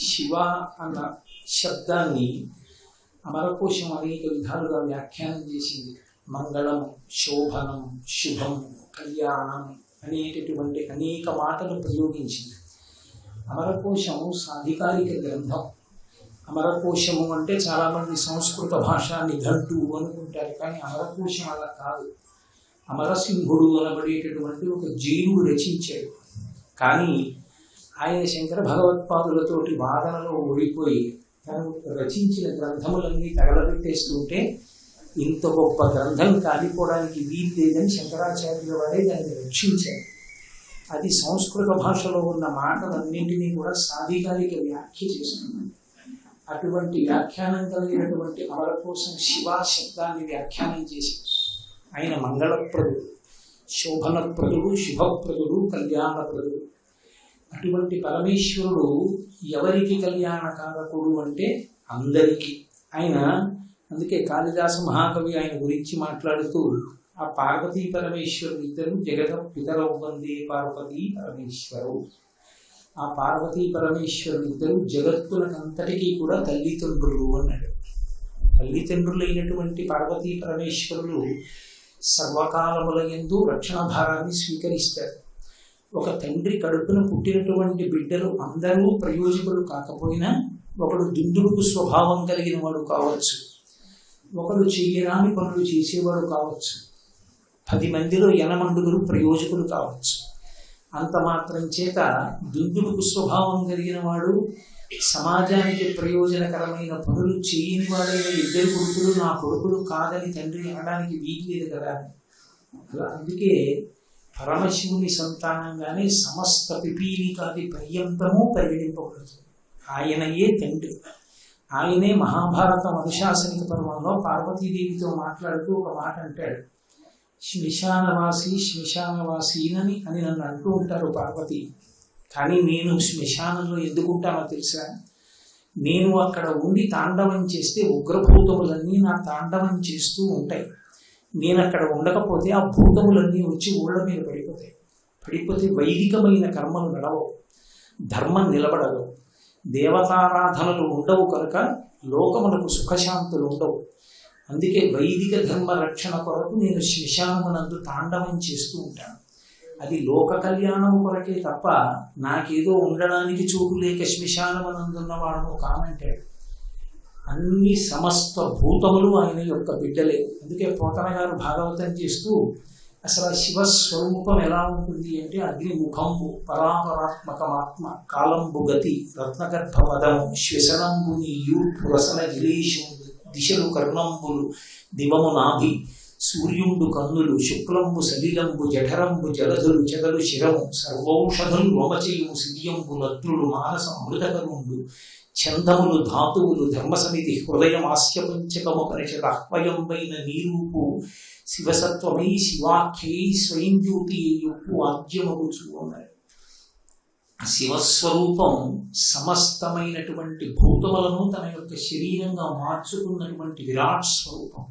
శివ అన్న శబ్దాన్ని అమరకోశం అనేక విధాలుగా వ్యాఖ్యానం చేసింది. మంగళం, శోభనం, శుభం, కళ్యాణం అనేటటువంటి అనేక మాటలు ప్రయోగించింది. అమరకోశం సాధికారిక గ్రంథం. అమరకోశము అంటే చాలామంది సంస్కృత భాష నిఘంటు అనుకుంటారు, కానీ అమరకోశం అలా కాదు. అమరసింహుడు అనబడేటటువంటి ఒక జైనుడు రచించాడు. కానీ ఆయన శంకర భగవత్పాదులతోటి వాదనలో ఓడిపోయి తను రచించిన గ్రంథములన్నీ తగలబెట్టేస్తుంటే ఇంత గొప్ప గ్రంథం కాలిపోవడానికి వీలు లేదని శంకరాచార్యుల వారే దాన్ని రక్షించారు. అది సంస్కృత భాషలో ఉన్న మాటలన్నింటినీ కూడా సాధికారిక వ్యాఖ్య చేస్తుంది. అటువంటి వ్యాఖ్యానం కలిగినటువంటి అమరకోశం శివ శబ్దాన్ని వ్యాఖ్యానం చేసి ఆయన మంగళప్రదుడు, శోభనప్రదుడు, శుభప్రదుడు, కళ్యాణప్రదుడు. అటువంటి పరమేశ్వరుడు ఎవరికి కళ్యాణకారకుడు అంటే అందరికీ. ఆయన అందుకే కాళిదాస మహాకవి ఆయన గురించి మాట్లాడుతూ ఆ పార్వతీ పరమేశ్వరుడు ఇద్దరు జగత పితరౌ వందే పార్వతీ పరమేశ్వరు. ఆ పార్వతీ పరమేశ్వరుడు ఇద్దరు జగత్తులకంతటికీ కూడా తల్లిదండ్రులు అన్నాడు. తల్లిదండ్రులైనటువంటి పార్వతీ పరమేశ్వరులు సర్వకాలముల యందు రక్షణ భారాన్ని స్వీకరిస్తారు. ఒక తండ్రి కడుపున పుట్టినటువంటి బిడ్డలు అందరూ ప్రయోజకులు కాకపోయినా ఒకడు దుందుడుకు స్వభావం కలిగిన వాడు కావచ్చు, ఒకడు చెయ్యరాని పనులు చేసేవాడు కావచ్చు, 10 మందిలో 8 ప్రయోజకులు కావచ్చు. అంత మాత్రం చేత దుందుడుకు స్వభావం కలిగిన వాడు సమాజానికి ప్రయోజనకరమైన పనులు చేయని వాడైన 2 కొడుకులు నా కొడుకులు కాదని తండ్రి అనడానికి వీల్లేదు కదా. అలా అందుకే పరమశివుని సంతానంగానే సమస్త పిపీలికాది పర్యంతము పరిగణింపబడుతుంది. ఆయనయే తండ్రి. ఆయనే మహాభారతం అనుశాసనిక పర్వంలో పార్వతీదేవితో మాట్లాడుతూ ఒక మాట అంటాడు. శ్మశానవాసీనని అని నన్ను అంటూ ఉంటారు పార్వతి. కానీ నేను శ్మశానంలో ఎందుకుంటానో తెలుసా? నేను అక్కడ ఉండి తాండవం చేస్తే ఉగ్రభూతములన్నీ నా తాండవం చేస్తూ ఉంటాయి. నేను అక్కడ ఉండకపోతే ఆ భూతములన్నీ వచ్చి ఊళ్ళ మీద పడిపోతే వైదికమైన కర్మలు నడవవు, ధర్మం నిలబడవు, దేవతారాధనలు ఉండవు. కనుక లోకములకు సుఖశాంతులు ఉండవు. అందుకే వైదిక ధర్మ రక్షణ కొరకు నేను శ్మశానమునందు తాండవం చేస్తూ ఉంటాను. అది లోక కళ్యాణము కొరకే తప్ప నాకేదో ఉండడానికి చోటు లేక శ్మశానమునందున్నవాడు కానంటాడు. అన్ని సమస్త భూతములు ఆయన యొక్క బిడ్డలే. అందుకే పోతన గారు భాగవతం చేస్తూ అసలు శివస్వరూపం ఎలా ఉంటుంది అంటే అగ్నిముఖంబు, పరాపరాత్మకమాత్మ, కాలంబు గతి, రత్నగర్భవదము, శ్వసనంబు నీయు, పురసన గిరీశుండు, దిశలు కర్ణంబులు, దివము నాభి, సూర్యుండు కన్నులు, శుక్లంబు సలిలంబు, జఠరంబు జలధులు, చెదలు శిరము, సర్వౌషధులు వమచయుము, సిరియంబు నద్రులు, మానస అమృతకరుండు, ఛందములు, ధాతువులు, ధర్మసమితి, హృదయమాస్య పంచకము పరిషద అహ్వయంబైన నీరూపు, శివసత్వమై శివాఖ్యై స్వయం జ్యోతి యొప్పు ఆద్యమగుచు అన్నాడు. శివస్వరూపం సమస్తమైనటువంటి భూతములను తన యొక్క శరీరంగా మార్చుకున్నటువంటి విరాట్ స్వరూపం.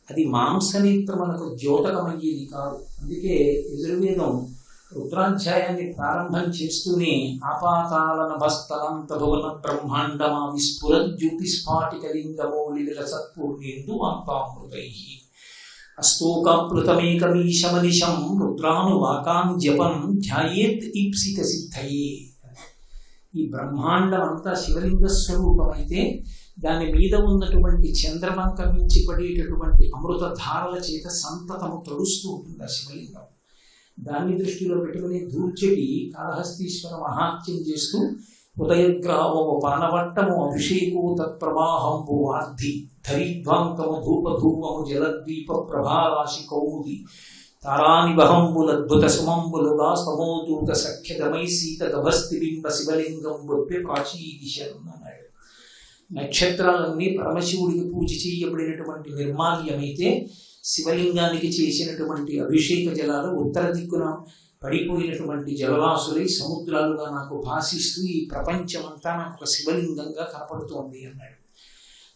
అది మాంసనేత్రములకు ద్యోతకమయ్యేది కాదు. అందుకే యజుర్వేదం రుద్రాధ్యాయాన్ని ప్రారంభం చేస్తూనే ఆపాతాళన భస్తలంత భువన బ్రహ్మాండమా విస్ఫుర జ్యోతిస్ఫాటికలింగమౌళిల సత్పూర్ణేందు అంతామృతై అస్తోకాప్లుతమేకమీశమనిశం రుద్రానువాకాన్ జపం ధ్యాయేత్ ఈప్సిత సిద్ధయే. ఈ బ్రహ్మాండం అంతా శివలింగ స్వరూపమైతే దాని మీద ఉన్నటువంటి చంద్రవంకం నుంచి పడేటటువంటి అమృత ధారల చేత సంతతము తడుస్తూ ఉంటుంది ఆ శివలింగం. దాన్ని దృష్టిలో పెట్టుకుని దూర్చెటి కాళహస్తీశ్వర మహాత్యం చేస్తూ ఉదయగ్రావము పానవట్టము అభిషేకు తత్ప్రవాహంబు వార్ధి ధరిధ్వాంకము ధూపధూపము జలద్వీప ప్రభారాశి కౌముది తారానిబహంబులద్భుత సుమంబులుగా సమోదూత సఖ్యదమై సీత గభస్తిబింబ శివలింగం బొబ్బె ప్రాచీ దిశ అన్నాడు. నక్షత్రాలన్నీ పరమశివుడికి పూజ చేయబడినటువంటి నిర్మాల్యమైతే శివలింగానికి చేసినటువంటి అభిషేక జలాలు ఉత్తర దిక్కున పడిపోయినటువంటి జలరాశులై సముద్రాలుగా నాకు భాషిస్తూ ఈ ప్రపంచమంతా నాకు ఒక శివలింగంగా కనపడుతోంది అన్నాడు.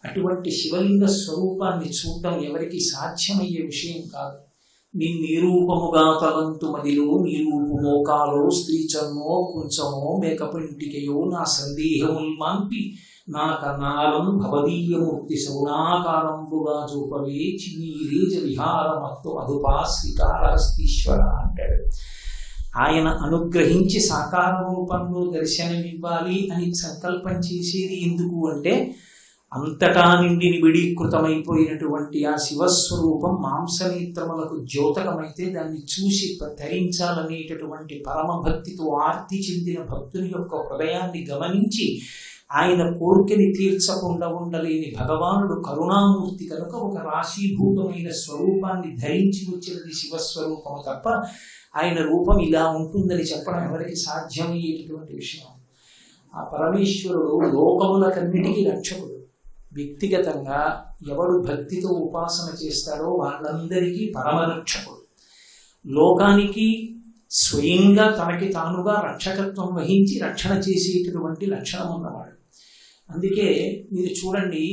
అటువంటి శివలింగ స్వరూపాన్ని చూడటం ఎవరికి సాధ్యమయ్యే విషయం కాదు. నిరూపముగా తలంతు మదిలో నీరూపు మోకాలో స్త్రీచన్నో కుంచమో మేకపింటికయో నా సందేహముల్ మాంపి నా కన్నాలం భవదీయమూర్తి శౌనాకారంబుగా చూపవే చిన్నీరేజ విహారమత్తు అదుపాశ్రికారహస్తీశ్వర అంటాడు. ఆయన అనుగ్రహించి సాకార రూపంలో దర్శనమివ్వాలి అని సంకల్పం చేసేది ఎందుకు అంటే, అంతటా నిండి నిబిడీకృతమైపోయినటువంటి ఆ శివస్వరూపం మాంసనేత్రములకు ద్యోతకమైతే దాన్ని చూసి ధరించాలనేటటువంటి పరమభక్తితో ఆర్తి చెందిన భక్తుని యొక్క హృదయాన్ని గమనించి ఆయన కోరికని తీర్చకుండా ఉండలేని భగవానుడు కరుణామూర్తి కనుక ఒక రాశీభూతమైన స్వరూపాన్ని ధరించి వచ్చినది శివస్వరూపము తప్ప ఆయన రూపం ఇలా ఉంటుందని చెప్పడం ఎవరికి సాధ్యమయ్యేటటువంటి విషయం. ఆ పరమేశ్వరుడు లోకములకన్నిటికీ రక్షకుడు. వ్యక్తిగతంగా ఎవడు భక్తితో ఉపాసన చేస్తాడో వాళ్ళందరికీ పరమరక్షకుడు. లోకానికి స్వయంగా తనకి తానుగా రక్షకత్వం వహించి రక్షణ చేసేటటువంటి లక్షణం ఉన్నవాడు. అందుకే మీరు చూడండి,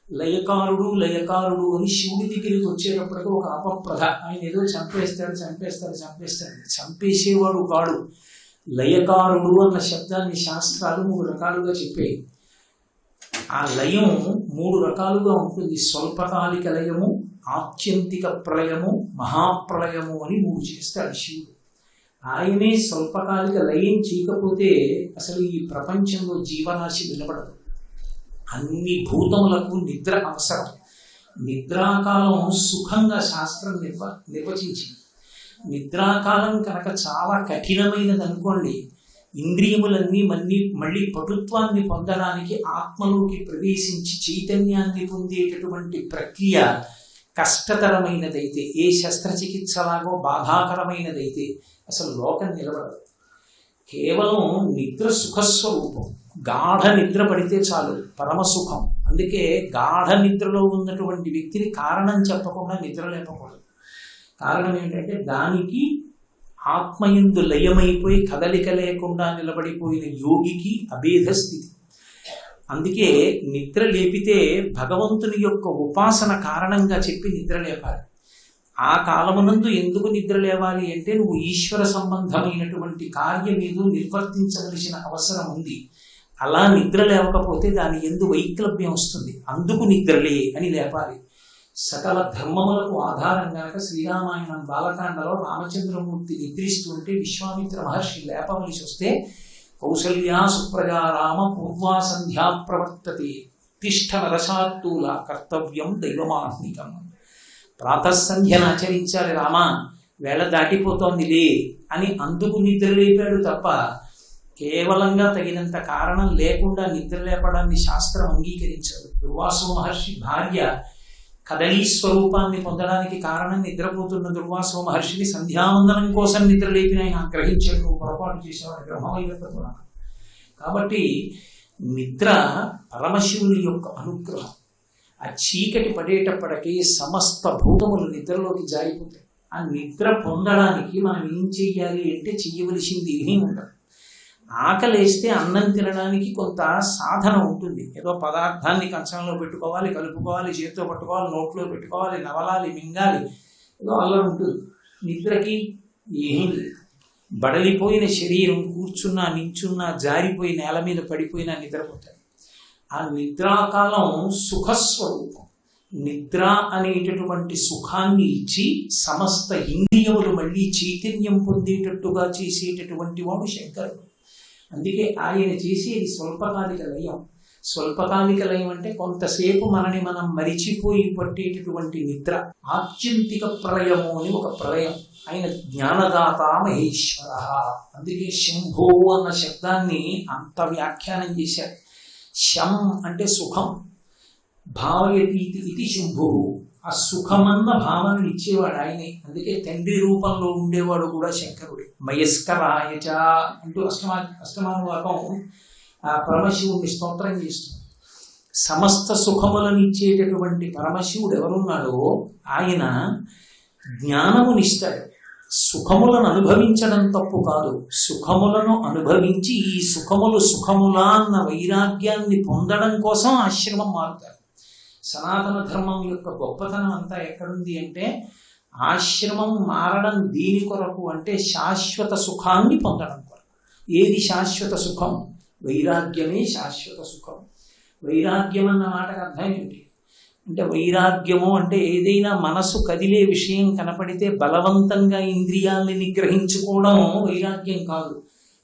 లయకారుడు లయకారుడు అని శివుడి దగ్గరికి వచ్చేటప్పటికి ఒక అపప్రధ, ఆయన ఏదో చంపేస్తాడు చంపేసేవాడు కాడు. లయకారుడు అన్న శబ్దాన్ని శాస్త్రాలు 3 రకాలుగా చెప్పాయి. ఆ లయం 3 రకాలుగా ఉంటుంది. స్వల్పకాలిక లయము, ఆత్యంతిక ప్రళయము, మహాప్రళయము అని 3 చేస్తాడు శివుడు. ఆయనే స్వల్పకాలిక లయం చేయకపోతే అసలు ఈ ప్రపంచంలో జీవరాశి నిలబడదు. అన్ని భూతములకు నిద్ర అవసరం. నిద్రాకాలం సుఖంగా శాస్త్రం నిర్వచించింది. నిద్రాకాలం కనుక చాలా కఠినమైనది అనుకోండి, ఇంద్రియములన్నీ మళ్ళీ పటుత్వాన్ని పొందడానికి ఆత్మలోకి ప్రవేశించి చైతన్యాన్ని పొందేటటువంటి ప్రక్రియ కష్టతరమైనదైతే, ఏ శస్త్రచికిత్సలాగో బాధాకరమైనదైతే అసలు లోకం నిలబడదు. కేవలం నిద్ర సుఖస్వరూపం. గాఢ నిద్ర పడితే చాలు పరమసుఖం. అందుకే గాఢ నిద్రలో ఉన్నటువంటి వ్యక్తిని కారణం చెప్పకుండా నిద్ర లేపకూడదు. కారణం ఏంటంటే దానికి ఆత్మయందు లయమైపోయి కదలిక లేకుండా నిలబడిపోయిన యోగికి అభేద స్థితి. అందుకే నిద్ర లేపితే భగవంతుని యొక్క ఉపాసన కారణంగా చెప్పి నిద్ర లేపాలి. ఆ కాలమునందు ఎందుకు నిద్ర లేవాలి అంటే, నువ్వు ఈశ్వర సంబంధమైనటువంటి కార్యం ఏదో నిర్వర్తించవలసిన అవసరం ఉంది. అలా నిద్ర లేవకపోతే దాని ఎందు వైక్లభ్యం వస్తుంది. అందుకు నిద్రలే అని లేపాలి. సకల ధర్మములకు ఆధారంగా శ్రీరామాయణం బాలకాండలో రామచంద్రమూర్తి నిద్రిస్తుంటే విశ్వామిత్ర మహర్షి లేపవలసి వస్తే, కౌసల్యా సుప్రజా రామ పూర్వా సంధ్యా ప్రవర్తతే తిష్ఠ నరసాత్తూల కర్తవ్యం దైవమాహ్నికం. ప్రాతఃసంధ్యను ఆచరించాలి రామా, వేళ దాటిపోతోందిలే అని అందుకు నిద్ర లేపాడు తప్ప కేవలంగా తగినంత కారణం లేకుండా నిద్ర లేపడాన్ని శాస్త్రం అంగీకరించాడు. దుర్వాసో మహర్షి భార్య కదలీ స్వరూపాన్ని పొందడానికి కారణం నిద్రపోతున్న దుర్వాసో మహర్షిని సంధ్యావందనం కోసం నిద్ర లేపిన ఆయన ఆగ్రహించాడు. నువ్వు పొరపాటు చేసేవాడు బ్రహ్మవైవర్తన. కాబట్టి నిద్ర పరమశివుని యొక్క అనుగ్రహం. ఆ చీకటి పడేటప్పటికీ సమస్త భూతములు నిద్రలోకి జారిపోతాయి. ఆ నిద్ర పొందడానికి మనం ఏం చెయ్యాలి అంటే, చెయ్యవలసింది ఏమీ ఉండదు. ఆకలేస్తే అన్నం తినడానికి కొంత సాధన ఉంటుంది. ఏదో పదార్థాన్ని కంచంలో పెట్టుకోవాలి, కలుపుకోవాలి, చేతితో పట్టుకోవాలి, నోట్లో పెట్టుకోవాలి, నవలాలి, మింగాలి, ఏదో అల్లరి ఉంటుంది. నిద్రకి ఏమీ లేదు. బడలిపోయిన శరీరం కూర్చున్నా నించున్నా జారిపోయి నేల మీద పడిపోయినా నిద్రపోతాయి. ఆ నిద్రాకాలం సుఖస్వరూపం. నిద్ర అనేటటువంటి సుఖాన్ని ఇచ్చి సమస్త ఇంద్రియములు మళ్ళీ చైతన్యం పొందేటట్టుగా చేసేటటువంటి వాడు శంకరుడు. అందుకే ఆయన చేసేది స్వల్పకాలిక లయం. స్వల్పకాలిక లయం అంటే కొంతసేపు మనని మనం మరిచిపోయి పట్టేటటువంటి నిద్ర. ఆత్యంతిక ప్రళయము అని ఒక ప్రళయం. ఆయన జ్ఞానదాత మహేశ్వర. అందుకే శంభో అన్న శబ్దాన్ని అంత వ్యాఖ్యానం చేశారు. శం అంటే సుఖం, భావయతీతి ఇది శంభు. ఆ సుఖమన్న భావనను ఇచ్చేవాడు ఆయనే. అందుకే తండ్రి రూపంలో ఉండేవాడు కూడా శంకరుడే. మయస్కరాయచ అంటూ అష్టమానువాకం ఆ పరమశివుడిని స్తోత్రం చేస్తుంది. సమస్త సుఖములను ఇచ్చేటటువంటి పరమశివుడు ఎవరున్నాడో ఆయన జ్ఞానమునిస్తాడు. సుఖములను అనుభవించడం తప్పు కాదు. సుఖములను అనుభవించి ఈ సుఖములు సుఖములా అన్న వైరాగ్యాన్ని పొందడం కోసం ఆశ్రమం మారుతారు. సనాతన ధర్మం యొక్క గొప్పతనం అంతా ఎక్కడుంది అంటే, ఆశ్రమం మారడం దేని కొరకు అంటే శాశ్వత సుఖాన్ని పొందడం కొరకు. ఏది శాశ్వత సుఖం? వైరాగ్యమే శాశ్వత సుఖం. వైరాగ్యం అన్న మాటకు అర్థం ఏంటి అంటే, వైరాగ్యము అంటే ఏదైనా మనసు కదిలే విషయం కనపడితే బలవంతంగా ఇంద్రియాల్ని నిగ్రహించుకోవడం వైరాగ్యం కాదు.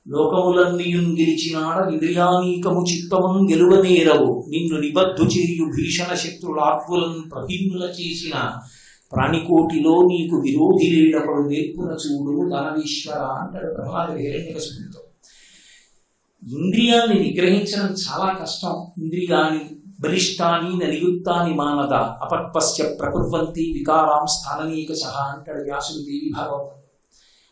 లోకములన్నీయుం గెలిచినాడ ఇంద్రియానీకము చిత్తమున్ గెలువనేరవు, నిన్ను నిబద్ధు చేయు భీషణ శత్రులాత్ములను ప్రభిన్నుల చేసిన ప్రాణికోటిలో నీకు విరోధి లేడపడు నేర్పున చూడు ధనవీశ్వర అంటాడు ప్రహ్లాద హిరణ్యకశిపునితో. ఇంద్రియాల్ని నిగ్రహించడం చాలా కష్టం. ఇంద్రియాన్ని బలిష్టాని నలియుక్తాని మానద అపక్వస్య ప్రకుర్వంతి వికారాం స్థాననీకశ అంటాడు వ్యాసుడు దేవి భాగవతం.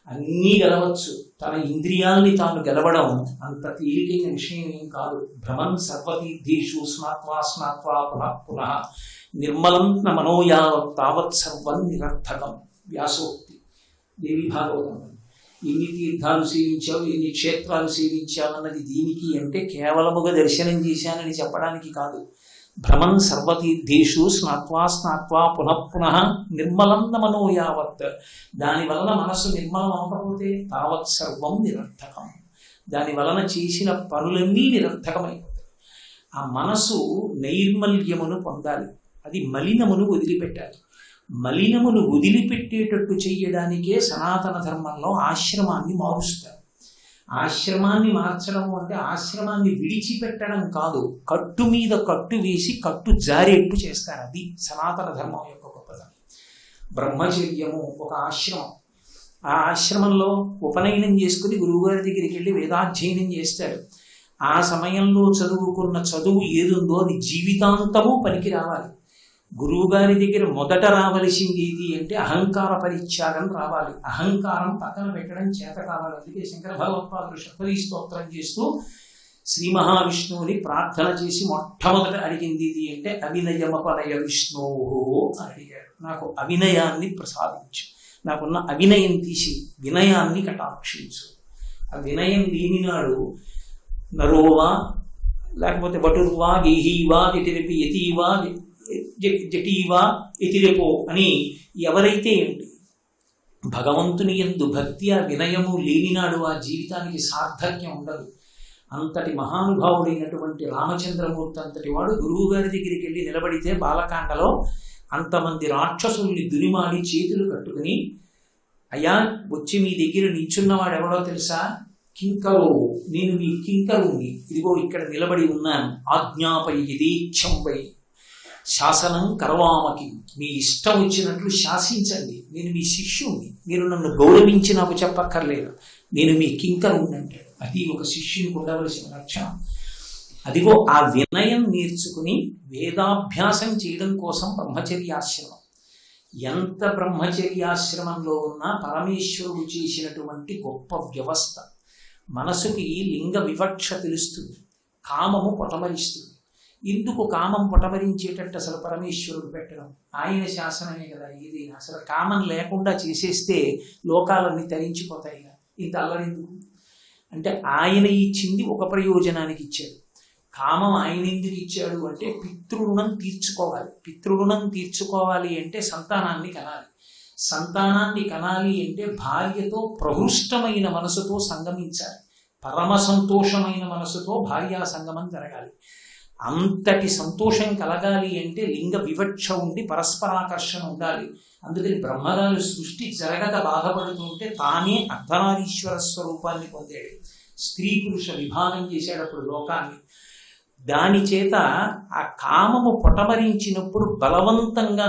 అన్నీ గెలవచ్చు, తన ఇంద్రియాల్ని తాను గెలవడం అంత తేలికైన విషయం ఏం కాదు. భ్రమన్ సర్వతీర్థేషు స్నాత్వా స్నాత్వా పునః పునః నిర్మలం న మనోయావత్ తావత్ సర్వం నిరర్థకం వ్యాసోక్తి దేవి భాగవతం. ఎన్ని తీర్థాలు సేవించావు, ఎన్ని క్షేత్రాలు సేవించావు అన్నది దీనికి అంటే కేవలముగా దర్శనం చేశానని చెప్పడానికి కాదు. భ్రమన్ సర్వతీర్థేషు స్నాత్వా స్నాత్వా పునః పునః నిర్మలం న మనోయావత్, దాని వలన మనస్సు నిర్మలం అవ్వకపోతే తావత్ సర్వం నిరర్థకం, దాని వలన చేసిన పనులన్నీ నిరర్థకమైపోతాయి. ఆ మనసు నైర్మల్యమును పొందాలి, అది మలినమును వదిలిపెట్టాలి. మలినమును వదిలిపెట్టేటట్టు చెయ్యడానికే సనాతన ధర్మంలో ఆశ్రమాన్ని మారుస్తారు. ఆశ్రమాన్ని మార్చడం అంటే ఆశ్రమాన్ని విడిచిపెట్టడం కాదు, కట్టు మీద కట్టు వేసి కట్టు జారేట్టు చేస్తారు. అది సనాతన ధర్మం యొక్క గొప్పతనం. బ్రహ్మచర్యము ఒక ఆశ్రమం. ఆ ఆశ్రమంలో ఉపనయనం చేసుకుని గురువుగారి దగ్గరికి వెళ్ళి వేదాధ్యయనం చేస్తాడు. ఆ సమయంలో చదువుకున్న చదువు ఏదుందో అది జీవితాంతము పనికి రావాలి. గురువుగారి దగ్గర మొదట రావలసింది ఏది అంటే అహంకార పరిత్యాగం రావాలి. అహంకారం పక్కన పెట్టడం చేత కావాలి. అందుకే శంకర భగవత్పాదులు షట్పదీ స్తోత్రం చేస్తూ శ్రీ మహావిష్ణువుని ప్రార్థన చేసి మొట్టమొదట అడిగింది ఇది అంటే అవినయమపనయ విష్ణువు అని అడిగాడు. నాకు అవినయాన్ని ప్రసాదించు, నాకున్న అవినయం తీసి వినయాన్ని కటాక్షించు. ఆ వినయం లేనినాడు నరోవా లేకపోతే వటుర్వా గేహీవా ఎటిరిపి యతీవా జటీవా ఎతిరేపో అని ఎవరైతే భగవంతుని యందు భక్తి ఆ వినయము లేనినాడు ఆ జీవితానికి సార్థక్యం ఉండదు. అంతటి మహానుభావుడైనటువంటి రామచంద్రమూర్తి అంతటి వాడు గురువు గారి దగ్గరికి వెళ్ళి నిలబడితే బాలకాండలో అంతమంది రాక్షసుల్ని దునిమాడి చేతులు కట్టుకుని, అయ్యా వచ్చి మీ దగ్గర నిల్చున్నవాడు ఎవడో తెలుసా? కింకరో, నేను మీ కింకరుని, ఇదిగో ఇక్కడ నిలబడి ఉన్నాను, ఆజ్ఞాపై యథేచ్ఛం వై శాసనం కరవామకి, మీ ఇష్టం వచ్చినట్లు శాసించండి, నేను మీ శిష్యుణ్ణి, మీరు నన్ను గౌరవించి నాకు చెప్పక్కర్లేదు, నేను మీ కింకరుణ్ణి అంటాడు. అది ఒక శిష్యునికి ఉండవలసిన లక్షణం. అదిగో ఆ వినయం నేర్చుకుని వేదాభ్యాసం చేయడం కోసం బ్రహ్మచర్యాశ్రమం. ఎంత బ్రహ్మచర్యాశ్రమంలో ఉన్నా పరమేశ్వరుడు చేసినటువంటి గొప్ప వ్యవస్థ. మనసుకి లింగ వివక్ష తెలుస్తుంది, కామము పొటమరిస్తుంది. ఎందుకు కామం పొటమరించేటట్టు అసలు పరమేశ్వరుడు పెట్టడం? ఆయన శాసనమే కదా ఏదైనా. అసలు కామం లేకుండా చేసేస్తే లోకాలన్నీ తరించిపోతాయి. ఇంత అల్లరెందుకు అంటే ఆయన ఇచ్చింది ఒక ప్రయోజనానికి ఇచ్చాడు. కామం ఆయన ఎందుకు ఇచ్చాడు అంటే పితృరుణం తీర్చుకోవాలి. పితృరుణం తీర్చుకోవాలి అంటే సంతానాన్ని కనాలి. సంతానాన్ని కనాలి అంటే భార్యతో ప్రహృష్టమైన మనసుతో సంగమించాలి. పరమ సంతోషమైన మనసుతో భార్యా సంగమం జరగాలి. అంతటి సంతోషం కలగాలి అంటే లింగ వివక్ష ఉండి పరస్పరాకర్షణ ఉండాలి. అందుకని బ్రహ్మగారు సృష్టి జరగక బాధపడుతుంటే తానే అర్ధనారీశ్వర స్వరూపాన్ని పొందాడు. స్త్రీ పురుష విభాగం చేసేటప్పుడు లోకాన్ని. దాని చేత ఆ కామము పొటమరించినప్పుడు బలవంతంగా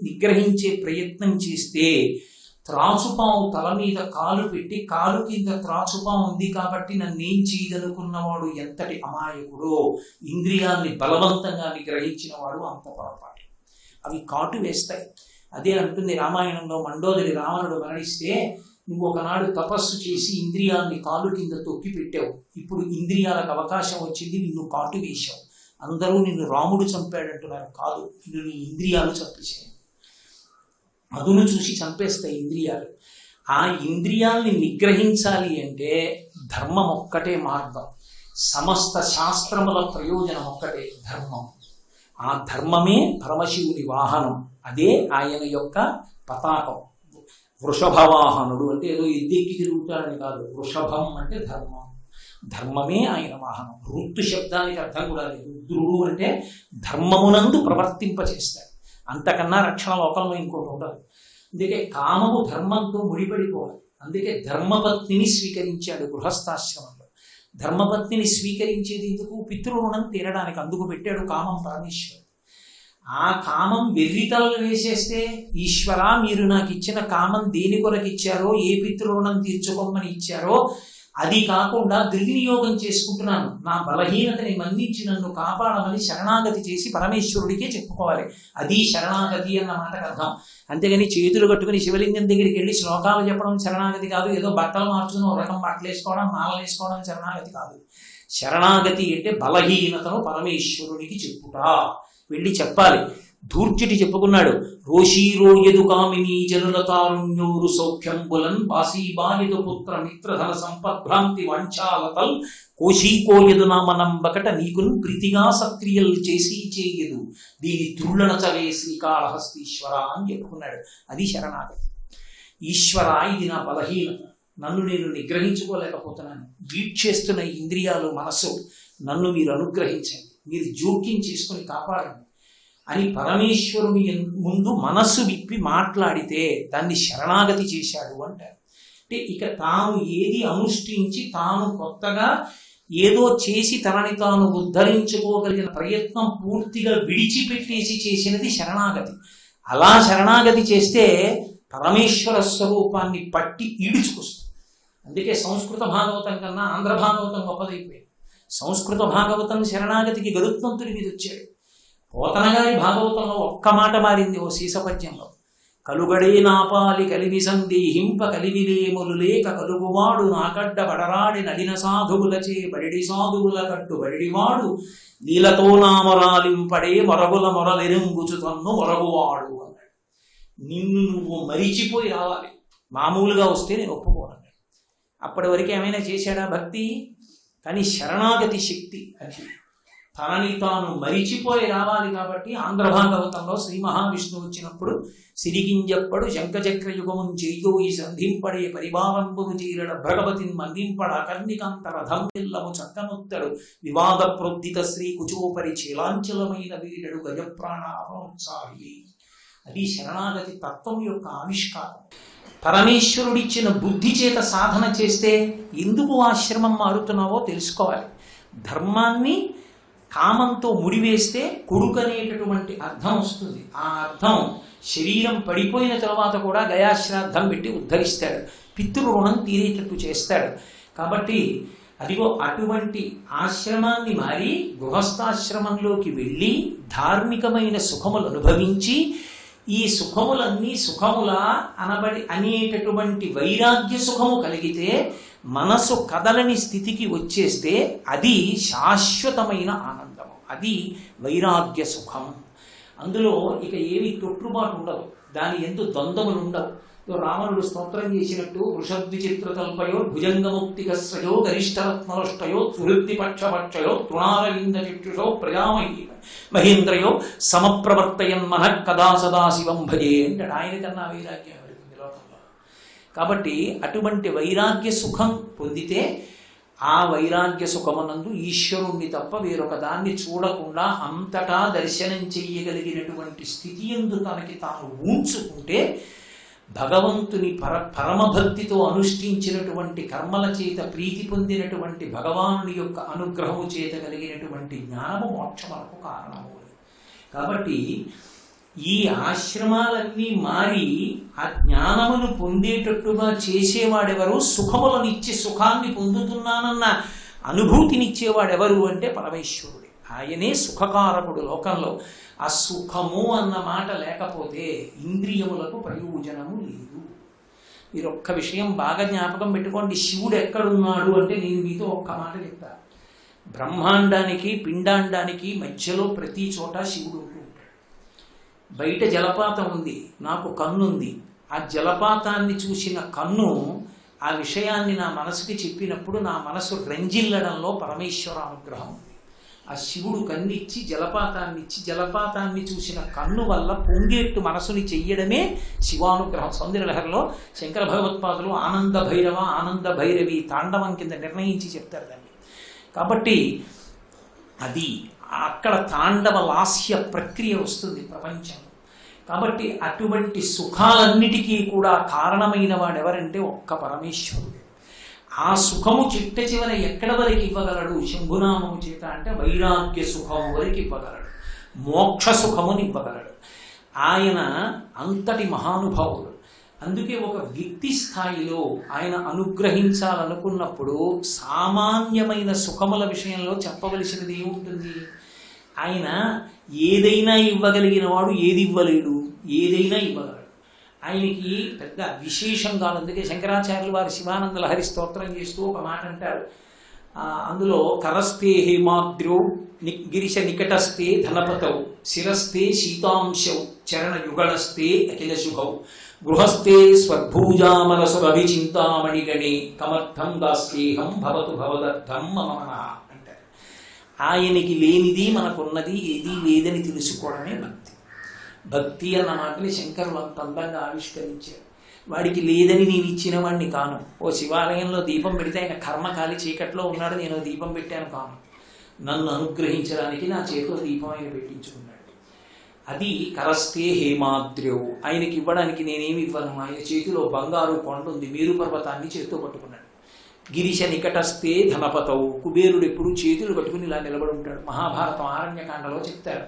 నిగ్రహించే ప్రయత్నం చేస్తే త్రాచుపాము తల మీద కాలు పెట్టి కాలు కింద త్రాచుపాము ఉంది కాబట్టి నన్నేం చేయదనుకున్నవాడు ఎంతటి అమాయకుడో, ఇంద్రియాల్ని బలవంతంగా నిగ్రహించిన వాడు అంత పొరపాటు. అవి కాటు వేస్తాయి. అదే అంటుంది రామాయణంలో మండోదరి రావణుడు మరణిస్తే, నువ్వు ఒకనాడు తపస్సు చేసి ఇంద్రియాల్ని కాలు కింద తొక్కి పెట్టావు, ఇప్పుడు ఇంద్రియాలకు అవకాశం వచ్చింది, నిన్ను కాటు వేశావు. అందరూ నిన్ను రాముడు చంపాడంటున్నారు. కాదు, నిన్ను నీ ఇంద్రియాలు చంపేశాయి. అదును చూసి చంపేస్తాయి ఇంద్రియాలు. ఆ ఇంద్రియాల్ని నిగ్రహించాలి అంటే ధర్మం ఒక్కటే మార్గం. సమస్త శాస్త్రముల ప్రయోజనం ఒక్కటే, ధర్మం. ఆ ధర్మమే పరమశివుని వాహనం. అదే ఆయన యొక్క పతాకం. వృషభవాహనుడు అంటే ఏదో ఎద్దెక్కి తిరుగుతాడని కాదు, వృషభం అంటే ధర్మం, ధర్మమే ఆయన వాహనం. రుత్తు శబ్దానికి అర్థం కూడా లేదు. రుద్రుడు అంటే ధర్మమునందు ప్రవర్తింపచేస్తాడు, అంతకన్నా రక్షణ లోకంలో ఇంకోటి ఉండదు. అందుకే కామము ధర్మంతో ముడిపడిపోవాలి. అందుకే ధర్మపత్నిని స్వీకరించాడు గృహస్థాశ్రమంలో. ధర్మపత్నిని స్వీకరించేది ఎందుకు? పితృరుణం తీరడానికి. అందుకు పెట్టాడు కామం పరమేశ్వరుడు. ఆ కామం వెర్రితలలు వేసేస్తే, ఈశ్వర మీరు నాకు ఇచ్చిన కామం దేని కొరకు ఇచ్చారో, ఏ పితృరుణం తీర్చుకోమని ఇచ్చారో అది కాకుండా దుర్వినియోగం చేసుకుంటున్నాను, నా బలహీనతని మన్నించి నన్ను కాపాడమని శరణాగతి చేసి పరమేశ్వరుడికే చెప్పుకోవాలి. అది శరణాగతి అన్న మాటకు అర్థం. అంతేగాని చేతులు కట్టుకుని శివలింగం దగ్గరికి వెళ్ళి శ్లోకాలు చెప్పడం శరణాగతి కాదు. ఏదో బట్టలు మార్చుకుని ఒక రకం బట్టలు వేసుకోవడం, మాలలు వేసుకోవడం శరణాగతి కాదు. శరణాగతి అంటే బలహీనతను పరమేశ్వరుడికి చెప్పుట, వెళ్ళి చెప్పాలి. ధూర్జటి చెప్పుకున్నాడు, రోషీరోయదు కామిని జనుల తారుణ్యూరు సౌఖ్యంబులన్ బాసీబాయదు పుత్ర మిత్రధన సంపద్భ్రాంతి వంచాలతల్ కోశీకోయదు నామనంబకట నీకును ప్రీతిగా సక్రియలు చేసి చేయదు దీని తుళ్ళన చవే శ్రీకాళహస్తీశ్వర అని చెప్పుకున్నాడు. అది శరణాగతి. ఈశ్వర, ఇది నా బలహీనత, నన్ను నేను నిగ్రహించుకోలేకపోతున్నాను, వీడ్చేస్తున్న ఇంద్రియాలు మనస్సు, నన్ను మీరు అనుగ్రహించండి, మీరు జోక్యం చేసుకుని కాపాడండి అని పరమేశ్వరుని ముందు మనస్సు విప్పి మాట్లాడితే దాన్ని శరణాగతి చేశాడు అంటారు. అంటే ఇక తాను ఏది అనుష్ఠించి తాను కొత్తగా ఏదో చేసి తనని తాను ఉద్ధరించుకోగలిగిన ప్రయత్నం పూర్తిగా విడిచిపెట్టేసి చేసినది శరణాగతి. అలా శరణాగతి చేస్తే పరమేశ్వర స్వరూపాన్ని పట్టి ఈడుచుకొస్తుంది. అందుకే సంస్కృత భాగవతం కన్నా ఆంధ్ర భాగవతం గొప్పదైపోయింది. సంస్కృత భాగవతం శరణాగతికి గరుత్మంతుడి మీద వచ్చాడు. పోతనగారి భాగవతంలో ఒక్క మాట మారింది ఓ శీసపద్యంలో, కలుగడే నాపాలి కలివి సందేహింప కలివిలేములు లేక కలుగువాడు నాకడ్డ బడరాడి నడిన సాధువులచే బడిడి సాధువుల కట్టు బడిడివాడు నీలతో నామరాలింపడే మొరగుల మొరలెరుంగుచు తన్ను మొరగువాడు అన్నాడు. నిన్ను నువ్వు మరిచిపోయి రావాలి, మామూలుగా వస్తే నేను ఒప్పుకోనన్నాడు. అప్పటి వరకు ఏమైనా చేశాడా భక్తి? కానీ శరణాగతి శక్తి అది తనని తాను మరిచిపోయి రావాలి. కాబట్టి ఆంధ్ర భాగవతంలో శ్రీ మహావిష్ణువు వచ్చినప్పుడు సిరిగింజప్పడు శంఖచక్ర యుగమున్ చెయ్యోయి సంధింపడే పరిభావంబును చీరడ భగవతిని మందింపడ కర్ణికాంతరథం పిల్లము చక్కనొత్తడు వివాద ప్రోద్ధిత శ్రీ కుచోపరి చీలాంచలమైన వీరడు గజప్రాణాహోత్సాహి. అది శరణాగతి తత్వం యొక్క ఆవిష్కారం. పరమేశ్వరుడిచ్చిన బుద్ధి చేత సాధన చేస్తే ఎందుకు ఆశ్రమం మారుతున్నావో తెలుసుకోవాలి. ధర్మాన్ని కామంతో ముడివేస్తే కొడుకు అనేటటువంటి అర్థం వస్తుంది. ఆ అర్థం శరీరం పడిపోయిన తర్వాత కూడా గయాశ్రాద్ధం పెట్టి ఉద్ధరిస్తాడు, పితృరుణం తీరేటట్టు చేస్తాడు. కాబట్టి అదిగో అటువంటి ఆశ్రమాన్ని మారి గృహస్థాశ్రమంలోకి వెళ్ళి ధార్మికమైన సుఖములు అనుభవించి ఈ సుఖములన్నీ సుఖములా అనేటటువంటి వైరాగ్య సుఖము కలిగితే మనసు కదలని స్థితికి వచ్చేస్తే అది శాశ్వతమైన ఆనందము, అది వైరాగ్య సుఖం. అందులో ఇక ఏవి తొట్టుబాటు ఉండవు, దాని ఎందు ద్వంద్వములు ఉండవు. రావణుడు స్తోత్రం చేసినట్టు వృషద్విచిత్రతల్పయో భుజంగముక్తికస్రయో గరిష్టరత్నలుష్టయో సుహృద్దిపక్షపక్షయో తృణారవింద చిక్షుషో ప్రజామహీ మహేంద్రయో సమప్రవర్తయన్ మనః కదా సదాశివం భజే అంటాడు. ఆయన కన్నా వైరాగ్యం ఎవరికి లోకంలో. కాబట్టి అటువంటి వైరాగ్య సుఖం పొందితే ఆ వైరాగ్య సుఖమునందు ఈశ్వరుణ్ణి తప్ప వేరొక దాన్ని చూడకుండా అంతటా దర్శనం చెయ్యగలిగినటువంటి స్థితి యందు తనకి తాను ఊంచుకుంటే భగవంతుని పరమభక్తితో అనుష్ఠించినటువంటి కర్మల చేత ప్రీతి పొందినటువంటి భగవానుని యొక్క అనుగ్రహము చేత కలిగినటువంటి జ్ఞానము మోక్షములకు కారణము. కాబట్టి ఈ ఆశ్రమాలన్నీ మారి ఆ జ్ఞానమును పొందేటట్టుగా చేసేవాడెవరు? సుఖములను ఇచ్చి సుఖాన్ని పొందుతున్నానన్న అనుభూతినిచ్చేవాడెవరు అంటే పరమేశ్వరుడే. ఆయనే సుఖకారకుడు లోకంలో. ఆ సుఖము అన్న మాట లేకపోతే ఇంద్రియములకు ప్రయోజనము లేదు. మీరు ఒక్క విషయం బాగా జ్ఞాపకం పెట్టుకోండి. శివుడు ఎక్కడున్నాడు అంటే నేను మీతో ఒక్క మాట చెప్తా. బ్రహ్మాండానికి పిండాండానికి మధ్యలో ప్రతి చోట శివుడు ఉంటూ ఉంటాడు. బయట జలపాతం ఉంది, నాకు కన్నుంది. ఆ జలపాతాన్ని చూసిన కన్ను ఆ విషయాన్ని నా మనసుకి చెప్పినప్పుడు నా మనసు రంజిల్లడంలో పరమేశ్వర అనుగ్రహం ఉంది. ఆ శివుడు కన్నిచ్చి జలపాతాన్ని చూసిన కన్ను వల్ల పొంగేట్టు మనసుని చెయ్యడమే శివానుగ్రహం. సౌందర్యలహరిలో శంకర భగవత్పాదులు ఆనంద భైరవి తాండవం కింద నిర్ణయించి చెప్తారు దాన్ని. కాబట్టి అది అక్కడ తాండవ లాస్య ప్రక్రియ వస్తుంది ప్రపంచంలో. కాబట్టి అటువంటి సుఖాలన్నిటికీ కూడా కారణమైన వాడెవరంటే ఒక్క పరమేశ్వరుడు. ఆ సుఖము చిట్ట చివర ఎక్కడ వరకు ఇవ్వగలడు శంభునామము చేత అంటే వైరాగ్య సుఖము వరకు ఇవ్వగలడు, మోక్ష సుఖముని ఇవ్వగలడు. ఆయన అంతటి మహానుభావుడు. అందుకే ఒక వ్యక్తి స్థాయిలో ఆయన అనుగ్రహించాలనుకున్నప్పుడు సామాన్యమైన సుఖముల విషయంలో చెప్పవలసినది ఏముంటుంది? ఆయన ఏదైనా ఇవ్వగలిగిన వాడు ఏది ఇవ్వలేడు, ఏదైనా ఇవ్వగలడు. ఆయనకి పెద్ద విశేషం కాదు. అందుకే శంకరాచార్యులు వారి శివానంద లహరి స్తోత్రం చేస్తూ ఒక మాట అంటారు. అందులో కరస్తే హేమాద్రౌ గిరిశ నికటస్తే ధనపతౌ శిరస్తే శీతాంశౌ చరణ యుగళస్తే అఖిల శుభౌ గృహస్థే స్వర్భూజామరసురభిచింతామణిగణే కమర్థం దాస్యేహం భవతు భవదర్థం మమ మనః అంటారు. ఆయనకి లేనిది మనకున్నది ఏది లేదని తెలుసుకోవడమే భక్తి. భక్తి అన్న మాటని శంకరులు అంత అందంగా ఆవిష్కరించారు. వాడికి లేదని నేను ఇచ్చిన వాడిని కాను. ఓ శివాలయంలో దీపం పెడితే ఆయన కర్మకాలి చీకట్లో ఉన్నాడు, నేను దీపం పెట్టాను కాను. నన్ను అనుగ్రహించడానికి నా చేతిలో దీపం ఆయన పెట్టించుకున్నాడు. అది కరస్తే హేమాద్రౌ. ఆయనకి ఇవ్వడానికి నేనేమి ఇవ్వను. ఆయన చేతిలో బంగారు కొండ ఉంది, మేరు పర్వతాన్ని చేతితో పట్టుకున్నాడు. గిరిశ నికటస్తే ధనపతౌ. కుబేరుడు ఎప్పుడు చేతులు పట్టుకుని ఇలా నిలబడి ఉంటాడు. మహాభారతం ఆరణ్యకాండలో చెప్తారు.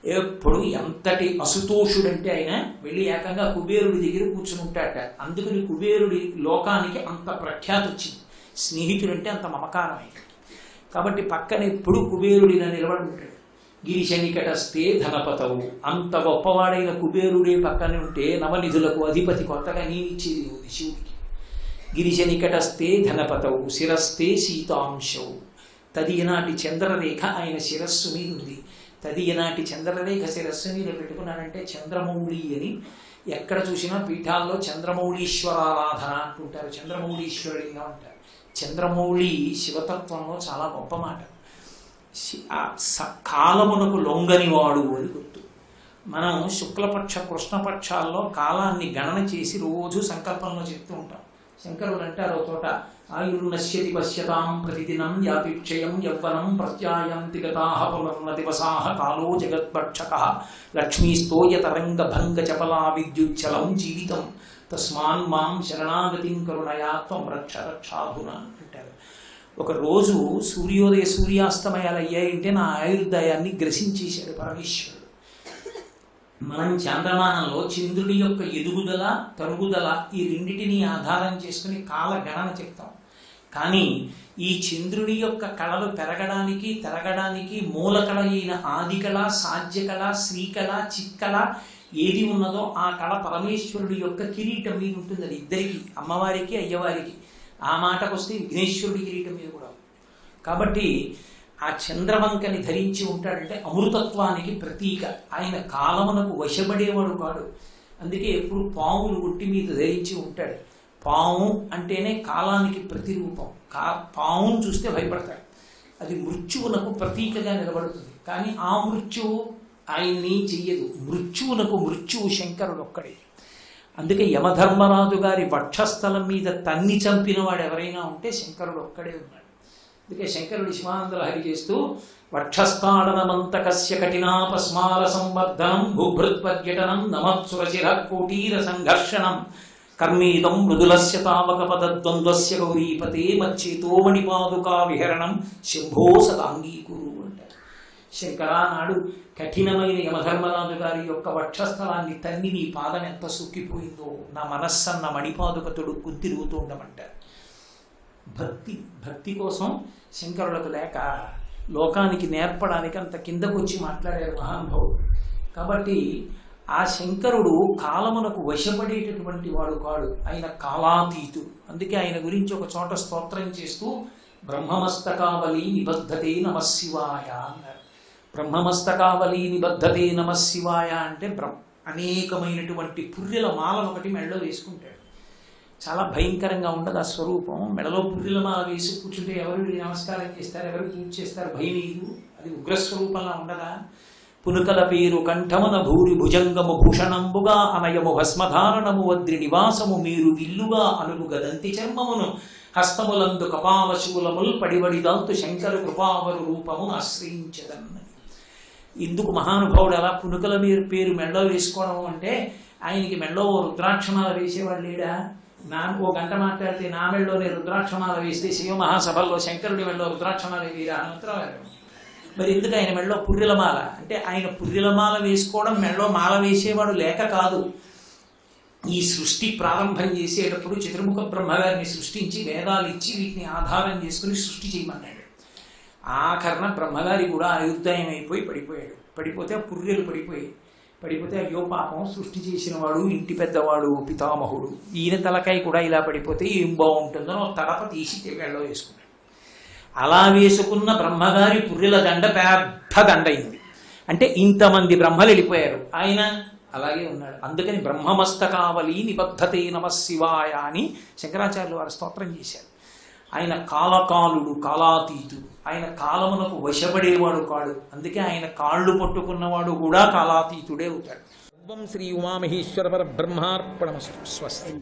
ఎప్పుడు ఎంతటి అసుతోషుడంటే ఆయన వెళ్ళి ఏకంగా కుబేరుడి దగ్గర కూర్చుని ఉంటాడట. అందుకని కుబేరుడి లోకానికి అంత ప్రఖ్యాతి వచ్చింది. స్నేహితుడంటే అంత మమకారం ఆయన. కాబట్టి పక్కన ఎప్పుడు కుబేరుడిన నిలబడి ఉంటాడు. గిరిశ నికటస్తే ధనపతవు. అంత గొప్పవాడైన కుబేరుడే పక్కన ఉంటే నవనిధులకు అధిపతి కొత్తగా నియమించేది ఉంది శివుడికి. గిరిశ నికటస్తే ధనపతవు శిరస్తే శీతాంశవు. తదియనాటి చంద్రరేఖ ఆయన శిరస్సు మీద ఉంది. తదియనాటి చంద్రరేఖ శిరస్సు మీద పెట్టుకున్నాడంటే చంద్రమౌళి అని ఎక్కడ చూసినా పీఠాల్లో చంద్రమౌళీశ్వరారాధన అంటుంటారు. చంద్రమౌళీశ్వరుడిగా ఉంటారు. చంద్రమౌళి శివతత్వంలో చాలా గొప్ప మాట. కాలమునకు లొంగని వాడు అని గుర్తు. మనం శుక్లపక్ష కృష్ణపక్షాల్లో కాలాన్ని గణన చేసి రోజు సంకల్పంలో చెప్తూ ఉంటాం. శంకరుడు అంటారు తోట ఆయుర్నశ్యతి పశ్యతాం ప్రతిదినం యాపిక్షయం యవ్వనం ప్రత్యాయంతి గతాః పునర్న దివసాః కాలో జగత్పక్షకః లక్ష్మీస్తోయ తరంగ భంగ చపలా విద్యుచ్చలం జీవితం తస్మాన్ మాం శరణాగతిం కరుణయా త్వం రక్ష రక్షాధున అంటారు. ఒకరోజు సూర్యాస్తమయాలు అయ్యాయంటే నా ఆయుర్దాయాన్ని గ్రసించేశాడు పరమేశ్వరుడు. మనం చాంద్రమానంలో చంద్రుడి యొక్క ఎదుగుదల తరుగుదల ఈ రెండిటిని ఆధారం చేసుకుని కాల గణన చెప్తాం. కానీ ఈ చంద్రుడి యొక్క కళలు పెరగడానికి తరగడానికి మూలకళ అయిన ఆదికళ, సాధ్యకళ, శ్రీకళ, చిక్కళ ఏది ఉన్నదో ఆ కళ పరమేశ్వరుడి యొక్క కిరీటం మీద ఉంటుంది. అది ఇద్దరికి, అమ్మవారికి అయ్యవారికి. ఆ మాటకు వస్తే విఘ్నేశ్వరుడి కిరీటం మీద కూడా. కాబట్టి ఆ చంద్రవంకని ధరించి ఉంటాడంటే అమృతత్వానికి ప్రతీక. ఆయన కాలమునకు వశపడేవాడు కాడు. అందుకే ఎప్పుడు పాములు ఒట్టి మీద ధరించి ఉంటాడు. పాము అంటేనే కాలానికి ప్రతిరూపం. పామును చూస్తే భయపడతాడు. అది మృత్యువునకు ప్రతీకగా నిలబడుతుంది. కానీ ఆ మృత్యువు ఆయన్ని చెయ్యదు. మృత్యువు శంకరుడు ఒక్కడే. అందుకే యమధర్మరాజు గారి వక్షస్థలం మీద తన్ని చంపిన వాడు ఎవరైనా ఉంటే శంకరుడు ఒక్కడే ఉన్నాడు. అందుకే శంకరుడు శివానంద లహరి చేస్తూ వక్షస్థాడనమంతకస్య కఠినాపస్మార సంవర్ధనం భూభృత్పర్యటనం నమత్సురశిర కోటీర సంఘర్షణం కర్మీదం మృదులస్య తావక పదద్వంద్వస్య గౌరీపతే మచ్చేతో మణిపాదుకా విహరణం శంభో సదాంగీకురు అంటారు. శంకరా నాడు కఠినమైన యమధర్మరాజు గారి యొక్క వక్షస్థలాన్ని తన్ని నీ పాదం ఎంత సుక్కిపోయిందో నా మనస్సన్న మణిపాదుకతుడు గుర్తిరుగుతూ ఉండమంటారు. భక్తి కోసం శంకరులకు లేక లోకానికి నేర్పడానికి అంత కిందకు వచ్చి మాట్లాడారు మహానుభావుడు. కాబట్టి ఆ శంకరుడు కాలమునకు వశపడేటటువంటి వాడు కాడు. ఆయన కాలాతీతుడు. అందుకే ఆయన గురించి ఒక చోట స్తోత్రం చేస్తూ బ్రహ్మమస్తకావలి నిబద్ధతే నమశివాయ అన్నారు. బ్రహ్మమస్తకావలి నిబద్ధతే నమశివాయ అంటే అనేకమైనటువంటి పుర్రెల మాలను ఒకటి మెడలో వేసుకుంటాడు. చాలా భయంకరంగా ఉండదు ఆ స్వరూపం. మెడలో పుర్రెల మాల వేసి కూర్చుంటే ఎవరు నమస్కారం చేస్తారు, ఎవరు పూజ చేస్తారు, భయం లేదు. అది ఉగ్రస్వరూపంలా ఉండదా? పునుకల పేరు కంఠమున భూరి భుజంగము భూషణంబుగా అనయము భస్మధారణము వద్రి నివాసము మీరు విల్లుగా అనుగు గదంతి చర్మమును హస్తములందు కపాలశూలముల్ పడివడిదాల్తు శంకర కృపావరు రూపమును ఆశ్రయించదన్నది. ఇందుకు మహానుభావుడు అలా పునుకల పేరు మెళ్ళో వేసుకోవడం అంటే, ఆయనకి మెళ్ళో రుద్రాక్షమాల వేసేవాడు లేడా? ఓ గంట మాట్లాడితే నా మెళ్ళోనే రుద్రాక్షమాల వేస్తే శివ మహాసభల్లో శంకరుడి మెళ్ళో రుద్రాక్షమాల వేయరా హనుమంతరావు. మరి ఎందుకు ఆయన మెళ్ళో పుర్రెలమాల అంటే, ఆయన పుర్రెలమాల వేసుకోవడం మెళ్ళో మాల వేసేవాడు లేక కాదు. ఈ సృష్టి ప్రారంభం చేసేటప్పుడు చతుర్ముఖ బ్రహ్మగారిని సృష్టించి వేదాలు ఇచ్చి వీటిని ఆధారం చేసుకుని సృష్టి చేయమన్నాడు. ఆఖరణ బ్రహ్మగారి కూడా ఆయుర్దాయం అయిపోయి పడిపోతే ఆ పుర్రెలు పడిపోతే అయ్యో పాపం సృష్టి చేసిన వాడు ఇంటి పెద్దవాడు పితామహుడు, ఈయన తలకాయ కూడా ఇలా పడిపోతే ఏం బాగుంటుందో తడప తీసి వెళ్ళలో వేసుకున్నాడు. అలా వేసుకున్న బ్రహ్మగారి పుర్రెల దండ పెద్ద దండ అయింది. అంటే ఇంతమంది బ్రహ్మలు వెళ్ళిపోయారు, ఆయన అలాగే ఉన్నాడు. అందుకని బ్రహ్మమస్తకావలి నిబద్ధతే నమ శివాయ అని శంకరాచార్యులు వారు స్తోత్రం చేశారు. ఆయన కాలకాలుడు, కాలాతీతుడు. ఆయన కాలమునకు వశపడేవాడు కాడు. అందుకే ఆయన కాళ్ళు పట్టుకున్నవాడు కూడా కాలాతీతుడే అవుతాడు. శ్రీ ఉమామహేశ్వర పరబ్రహ్మార్పణమస్తు. స్వస్తి.